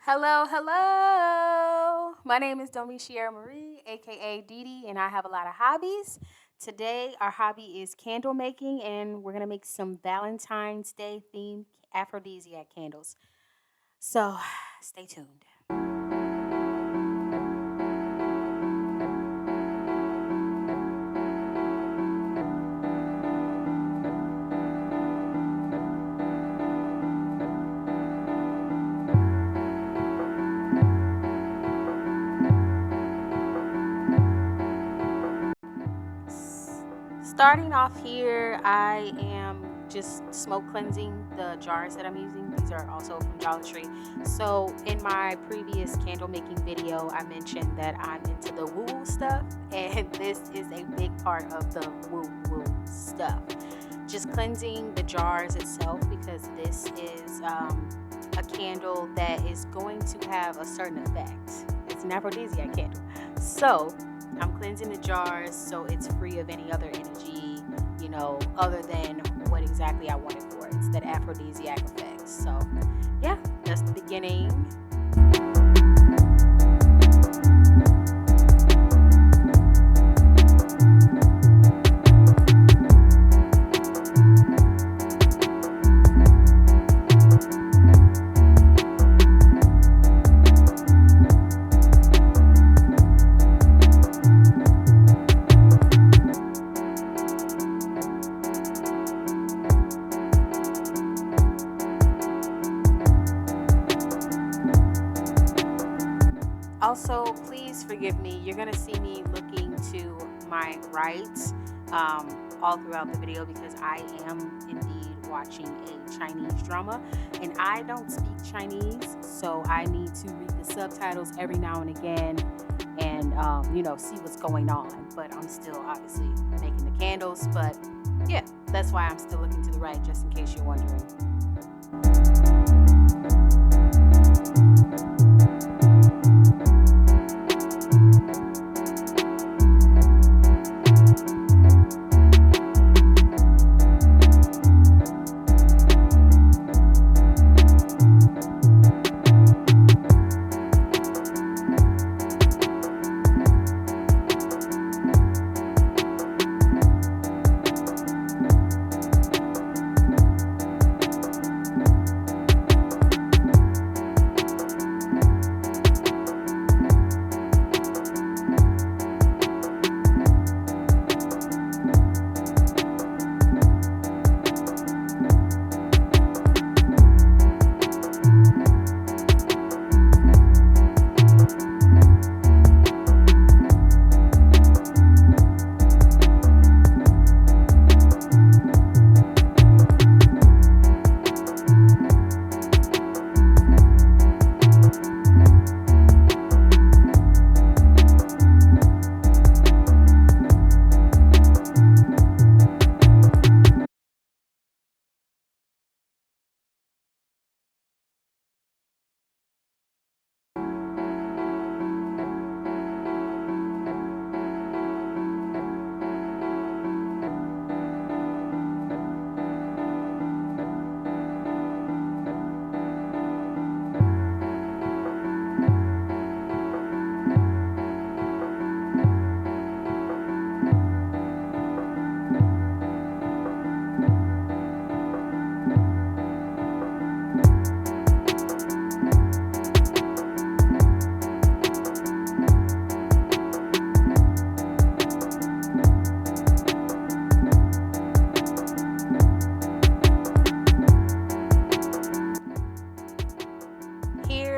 Hello, hello. My name is Domitia Marie, aka Didi, and I have a lot of hobbies. Today, our hobby is candle making, and we're gonna make some Valentine's Day themed aphrodisiac candles. So, stay tuned. Starting off here, I am just smoke cleansing the jars that I'm using. These are also from Dollar Tree. So, in my previous candle making video, I mentioned that I'm into the woo woo stuff, and this is a big part of the woo woo stuff. Just cleansing the jars itself because this is a candle that is going to have a certain effect. It's an aphrodisiac candle. So, I'm cleansing the jars so it's free of any other energy, other than what exactly I want it for. It's that aphrodisiac effect. So, yeah, that's the beginning. Also, please forgive me. You're going to see me looking to my right all throughout the video because I am indeed watching a Chinese drama and I don't speak Chinese, so I need to read the subtitles every now and again and, see what's going on. But I'm still obviously making the candles. But yeah, that's why I'm still looking to the right, just in case you're wondering.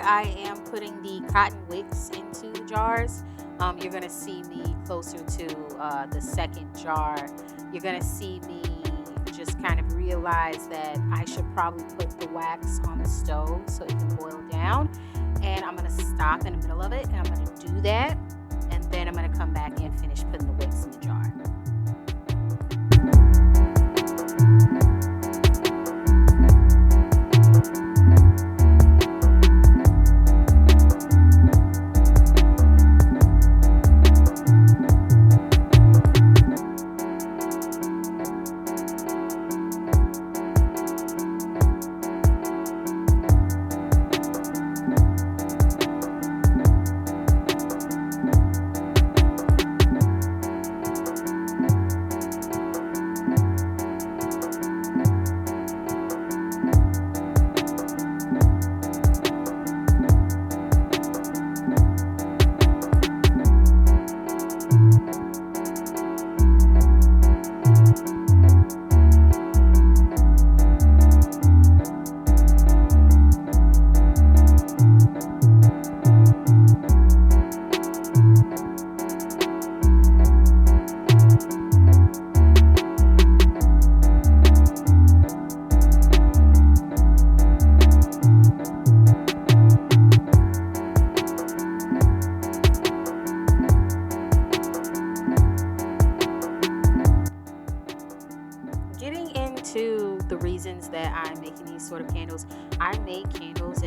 I am putting the cotton wicks into the jars. You're going to see me closer to the second jar. You're going to see me just kind of realize that I should probably put the wax on the stove so it can boil down. And I'm going to stop in the middle of it and I'm going to do that. And then I'm going to come back and finish putting the wicks in the jar.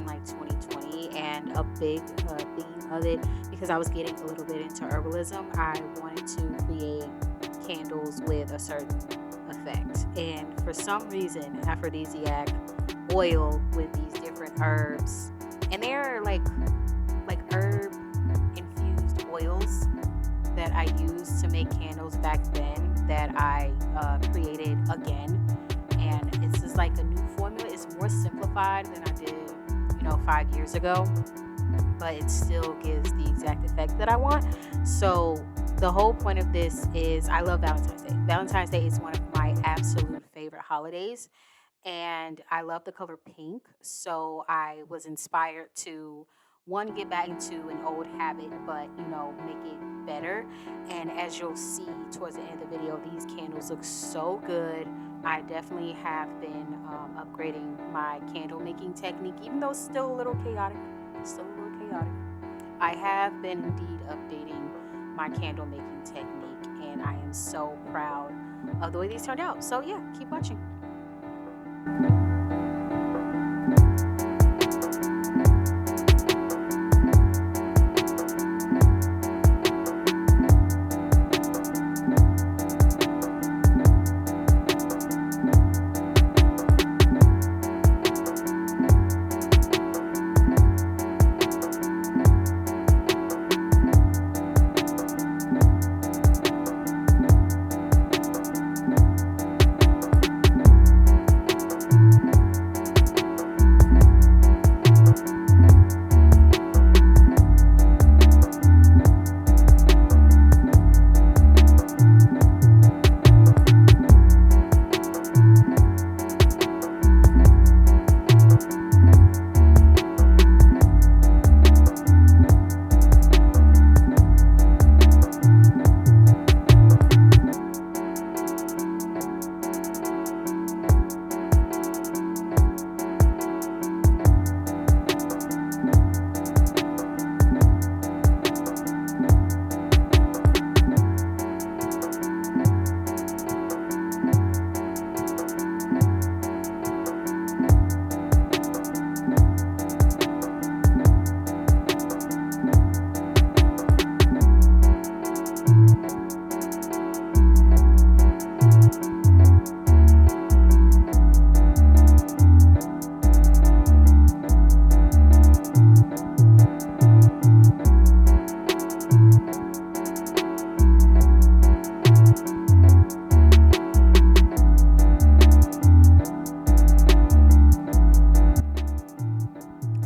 in like 2020, and a big theme of it, because I was getting a little bit into herbalism, I wanted to create candles with a certain effect. And for some reason, aphrodisiac oil with these different herbs, and they're like herb infused oils that I used to make candles back then, that I created again. And it's just like a new formula. It's more simplified than I did, 5 years ago, but it still gives the exact effect that I want. So the whole point of this is, I love Valentine's Day. Valentine's Day is one of my absolute favorite holidays, and I love the color pink. So I was inspired to, one, get back into an old habit, but make it better. And as you'll see towards the end of the video, these candles look so good. I definitely have been upgrading my candle making technique, even though it's still a little chaotic. I have been indeed updating my candle making technique, and I am so proud of the way these turned out. So yeah, keep watching.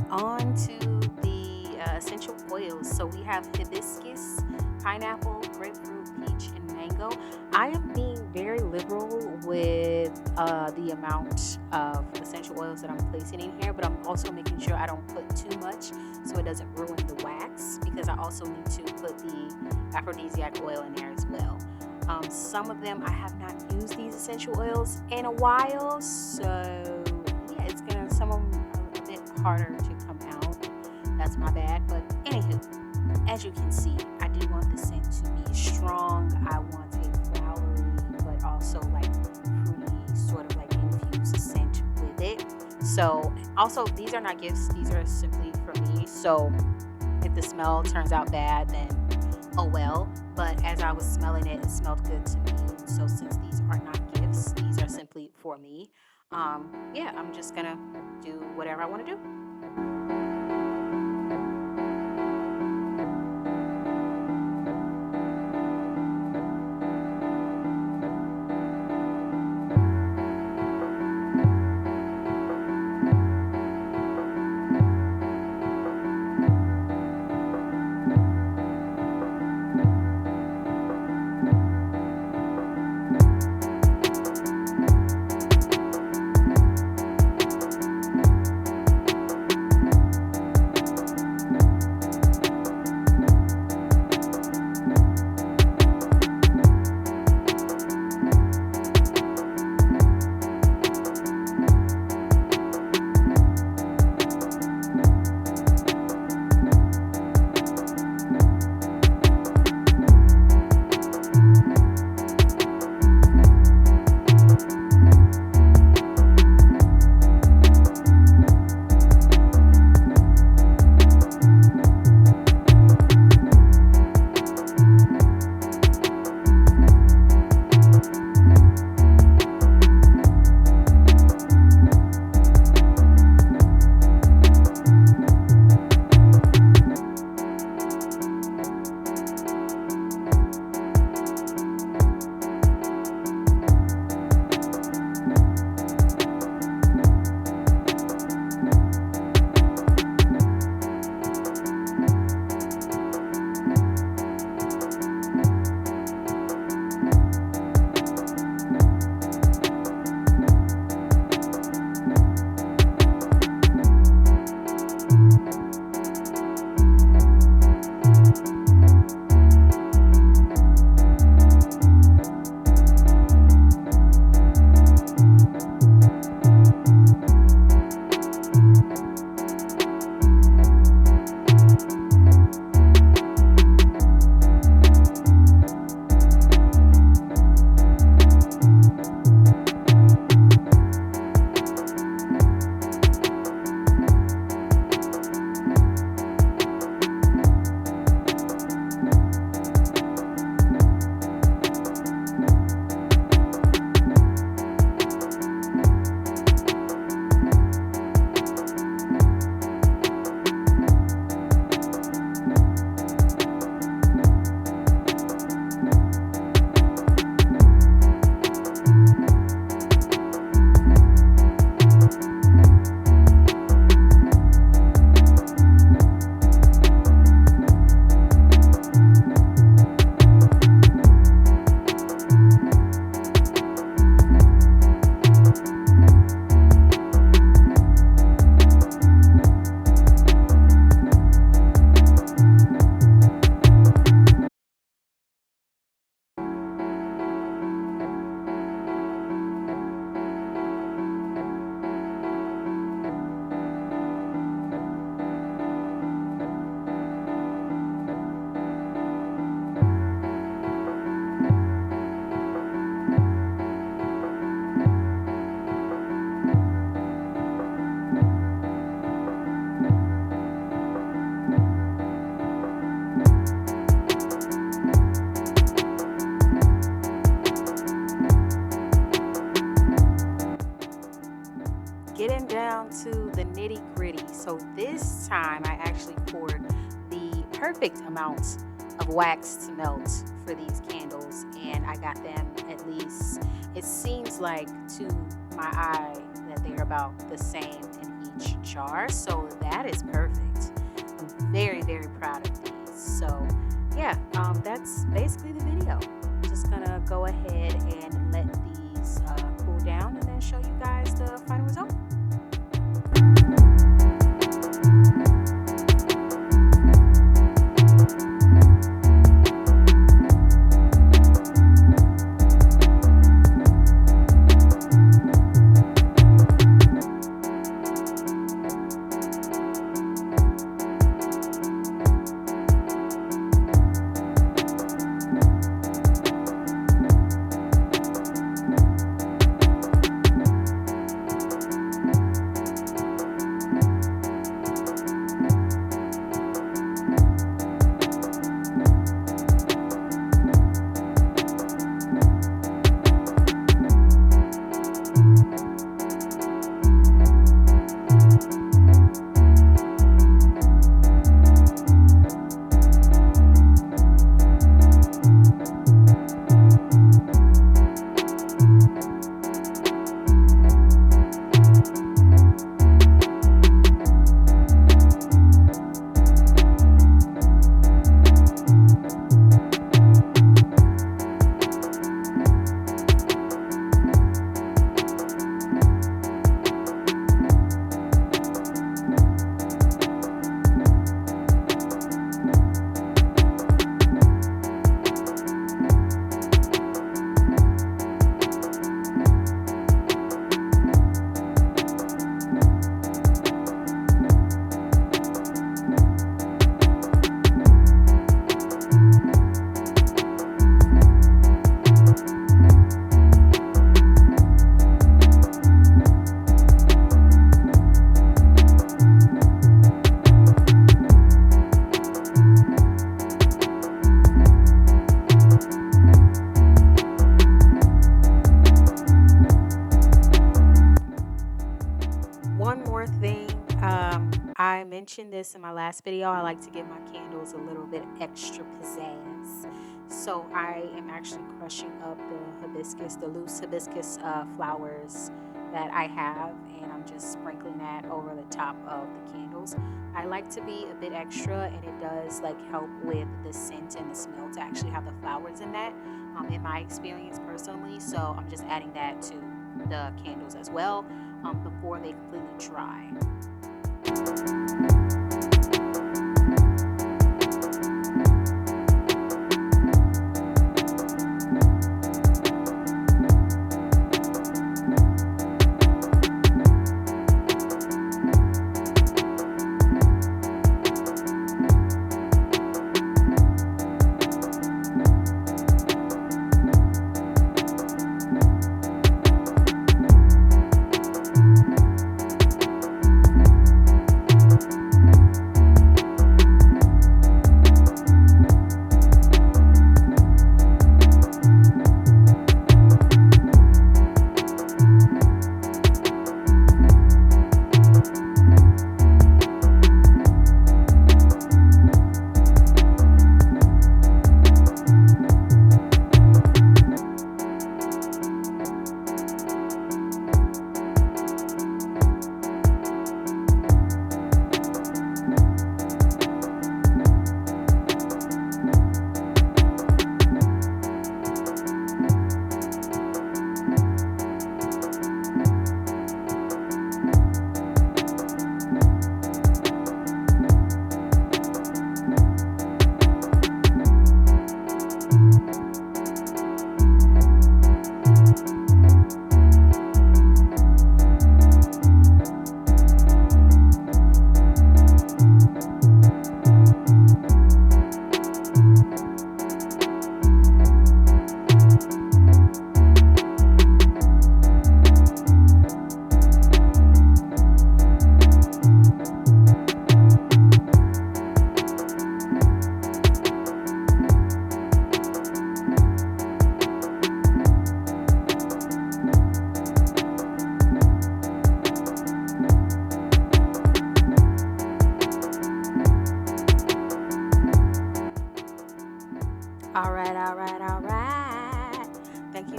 On to the essential oils. So we have hibiscus, pineapple, grapefruit, peach, and mango. I am being very liberal with the amount of essential oils that I'm placing in here, but I'm also making sure I don't put too much so it doesn't ruin the wax, because I also need to put the aphrodisiac oil in there as well. Some of them, I have not used these essential oils in a while, so yeah, some of them are a bit harder to come out. That's my bad. But anywho, as you can see, I do want the scent to be strong. I want a flowery, but also like fruity, sort of like infused scent with it. So also, these are not gifts. These are simply for me. So if the smell turns out bad, then oh well. But as I was smelling it, it smelled good to me. So since these are not gifts, these are simply for me. Yeah, I'm just gonna do whatever I want to do. So this time I actually poured the perfect amount of wax to melt for these candles, and I got them, at least it seems like to my eye, that they're about the same in each jar. So that is perfect. I'm very, very proud of these. So yeah, that's basically the video. Just gonna go ahead and let these cool down and then show you guys the final result. One more thing, I mentioned this in my last video. I like to give my candles a little bit extra pizzazz. So I am actually crushing up the hibiscus, the loose hibiscus flowers that I have, and I'm just sprinkling that over the top of the candles. I like to be a bit extra, and it does like help with the scent and the smell to actually have the flowers in that, in my experience personally. So I'm just adding that to the candles as well, before they completely dry.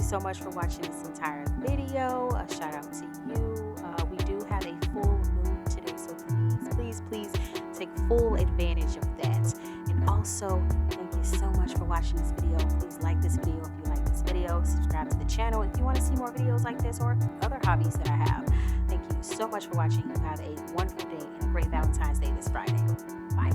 so much for watching this entire video. A shout out to you. We do have a full moon today, so please take full advantage of that. And also, thank you so much for watching this video. Please like this video if you like this video. Subscribe to the channel if you want to see more videos like this or other hobbies that I have. Thank you so much for watching. You have a wonderful day and a great Valentine's Day this Friday. Bye.